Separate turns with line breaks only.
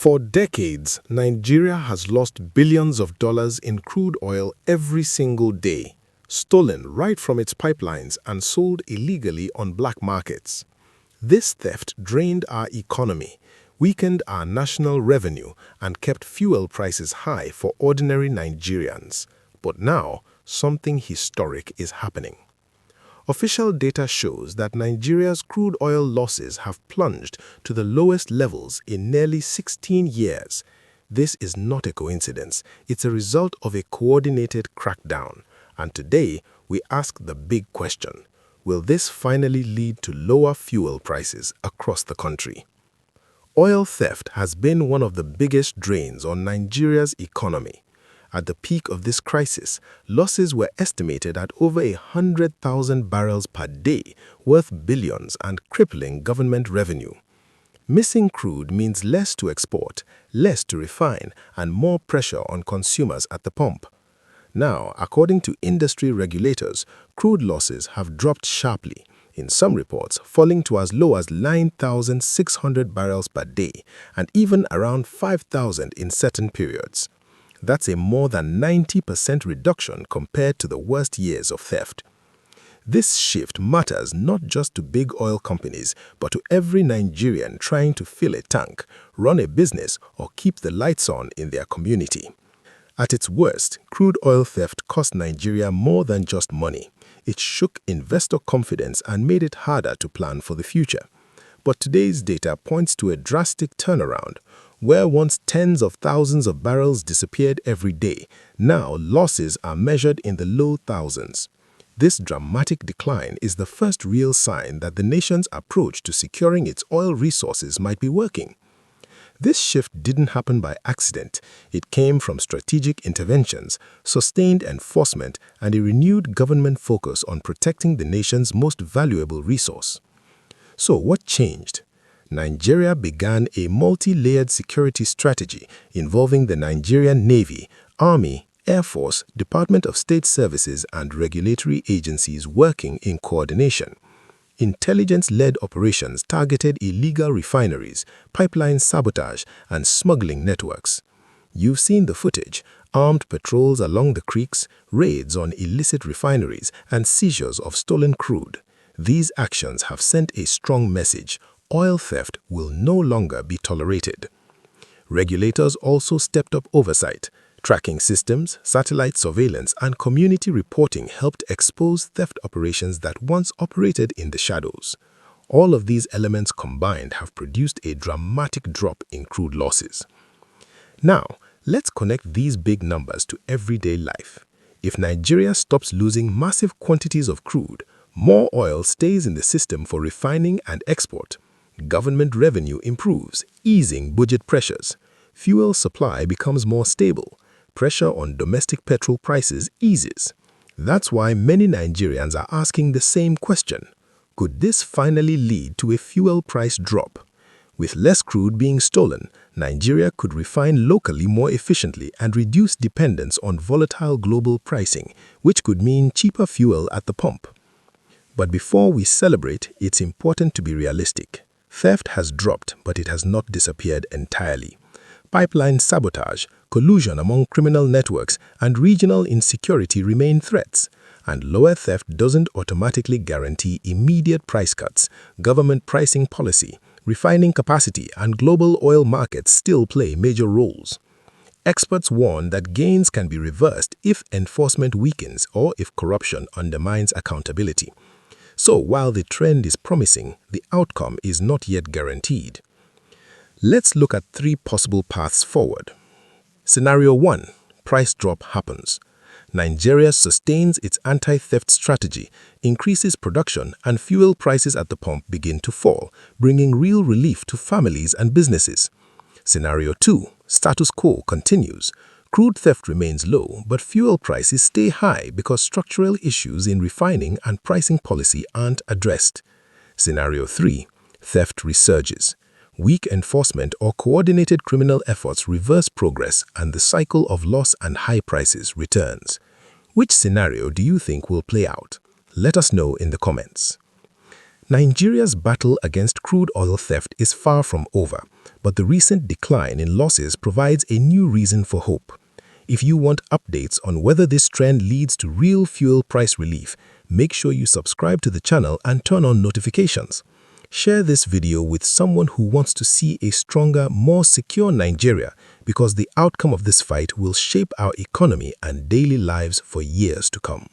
For decades, Nigeria has lost billions of dollars in crude oil every single day, stolen right from its pipelines and sold illegally on black markets. This theft drained our economy, weakened our national revenue, and kept fuel prices high for ordinary Nigerians. But now, something historic is happening. Official data shows that Nigeria's crude oil losses have plunged to the lowest levels in nearly 16 years. This is not a coincidence. It's a result of a coordinated crackdown. And today, we ask the big question: will this finally lead to lower fuel prices across the country? Oil theft has been one of the biggest drains on Nigeria's economy. At the peak of this crisis, losses were estimated at over 100,000 barrels per day, worth billions and crippling government revenue. Missing crude means less to export, less to refine, and more pressure on consumers at the pump. Now, according to industry regulators, crude losses have dropped sharply, in some reports falling to as low as 9,600 barrels per day and even around 5,000 in certain periods. That's a more than 90% reduction compared to the worst years of theft. This shift matters not just to big oil companies, but to every Nigerian trying to fill a tank, run a business, or keep the lights on in their community. At its worst, crude oil theft cost Nigeria more than just money. It shook investor confidence and made it harder to plan for the future. But today's data points to a drastic turnaround. Where once tens of thousands of barrels disappeared every day, now losses are measured in the low thousands. This dramatic decline is the first real sign that the nation's approach to securing its oil resources might be working. This shift didn't happen by accident. It came from strategic interventions, sustained enforcement, and a renewed government focus on protecting the nation's most valuable resource. So what changed? Nigeria began a multi-layered security strategy involving the Nigerian Navy, Army, Air Force, Department of State Services, and regulatory agencies working in coordination. Intelligence-led operations targeted illegal refineries, pipeline sabotage, and smuggling networks. You've seen the footage: armed patrols along the creeks, raids on illicit refineries, and seizures of stolen crude. These actions have sent a strong message: oil theft will no longer be tolerated. Regulators also stepped up oversight. Tracking systems, satellite surveillance, and community reporting helped expose theft operations that once operated in the shadows. All of these elements combined have produced a dramatic drop in crude losses. Now, let's connect these big numbers to everyday life. If Nigeria stops losing massive quantities of crude, more oil stays in the system for refining and export. Government revenue improves, easing budget pressures. Fuel supply becomes more stable. Pressure on domestic petrol prices eases. That's why many Nigerians are asking the same question: could this finally lead to a fuel price drop? With less crude being stolen, Nigeria could refine locally more efficiently and reduce dependence on volatile global pricing, which could mean cheaper fuel at the pump. But before we celebrate, it's important to be realistic. Theft has dropped, but it has not disappeared entirely. Pipeline sabotage, collusion among criminal networks, and regional insecurity remain threats. And lower theft doesn't automatically guarantee immediate price cuts. Government pricing policy, refining capacity, and global oil markets still play major roles. Experts warn that gains can be reversed if enforcement weakens or if corruption undermines accountability. So while the trend is promising, the outcome is not yet guaranteed. Let's look at three possible paths forward. Scenario 1. Price drop happens. Nigeria sustains its anti-theft strategy, increases production, and fuel prices at the pump begin to fall, bringing real relief to families and businesses. Scenario 2. Status quo continues. Crude theft remains low, but fuel prices stay high because structural issues in refining and pricing policy aren't addressed. Scenario 3. Theft resurges. Weak enforcement or coordinated criminal efforts reverse progress and the cycle of loss and high prices returns. Which scenario do you think will play out? Let us know in the comments. Nigeria's battle against crude oil theft is far from over, but the recent decline in losses provides a new reason for hope. If you want updates on whether this trend leads to real fuel price relief, make sure you subscribe to the channel and turn on notifications. Share this video with someone who wants to see a stronger, more secure Nigeria, because the outcome of this fight will shape our economy and daily lives for years to come.